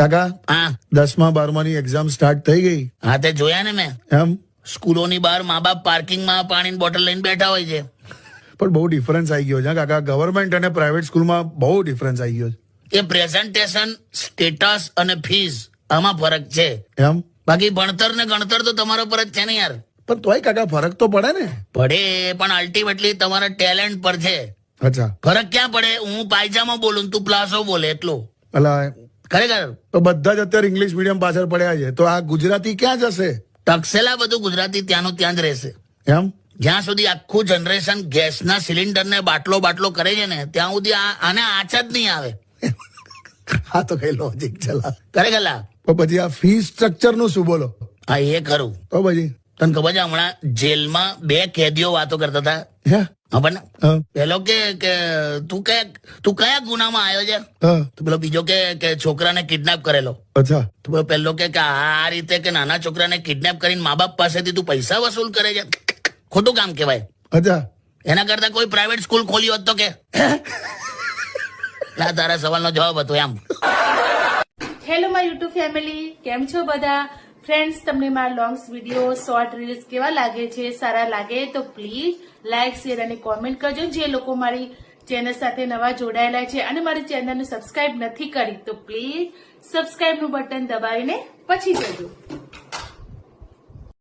કાકા હા 10મા 12માની exam start થઈ ગઈ. હા તે જોયા ને મેં. એમ સ્કૂલોની બહાર મા બાપ પાર્કિંગમાં પાણીની બોટલ લઈને બેઠા હોય છે. પણ બહુ ડિફરન્સ આવી ગયો છે કાકા. ગવર્મેન્ટ અને પ્રાઇવેટ સ્કૂલમાં બહુ ડિફરન્સ આવી ગયો એ પ્રેઝન્ટેશન, સ્ટેટસ અને ફીસ આમાં ફરક છે. છે. એમ બાકી ભણતર ને ગણતર તો તમારા પર જ છે ને યાર. પણ તોય કાકા ફરક તો પડે ને. પડે પણ અલ્ટિમેટલી તમારા ટેલેન્ટ પર છે. અચ્છા ફરક ક્યાં પડે? હું પાયજામા બોલું ને તું પ્લાસો બોલે એટલું. અલા ખરેખર તો બધા જ અત્યારે ઇંગ્લિશ મીડિયમ પાછળ પડ્યા છે, તો આ ગુજરાતી ક્યાં જશે? ટકસેલા બધું ગુજરાતી ત્યાંનું ત્યાં જ રહેશે. એમ જ્યાં સુધી આખું જનરેશન ગેસના સિલિન્ડર ને બાટલો કરે છે ને ત્યાં સુધી આને આંચ જ નહીં આવે. આ તો કઈ લોજિક ચલા. ખરેખર તો પછી આ ફી સ્ટ્રક્ચર નું શું બોલો? હા એ ખરું. તો પછી તને ખબર છે હમણાં જેલમાં 2 કેદીઓ વાતો કરતા હતા. હે ખબર ને? હા, પેલો કે તું કયા ગુનામાં આવ્યો છે? હા, તો પેલો બીજો કે છોકરાને કિડનેપ કરેલો. અચ્છા તો પેલો કે આ રીતે કે નાના છોકરાને કિડનેપ કરીને મા બાપ પાસેથી તું પૈસા વસૂલ કરે છે. ખોટું કામ કહેવાય. અચ્છા એના કરતા કોઈ પ્રાઇવેટ સ્કૂલ ખોલી હોત તો કે તારા સવાલનો જવાબ હતો એમ. હેલો માય યુટ્યુબ ફેમિલી, કેમ છો બધા? ફ્રેન્ડ્સ, તમને મારા લોંગ્સ વિડીયો, શોર્ટ રીલ્સ કેવા લાગે છે? સારા લાગે તો પ્લીઝ લાઇક, શેર અને કોમેન્ટ કરજો. જે લોકો મારી ચેનલ સાથે નવા જોડાયેલા છે અને મારી ચેનલને સબસ્ક્રાઇબ નથી કરી તો પ્લીઝ સબસ્ક્રાઇબનું બટન દબાવીને પછી જજો.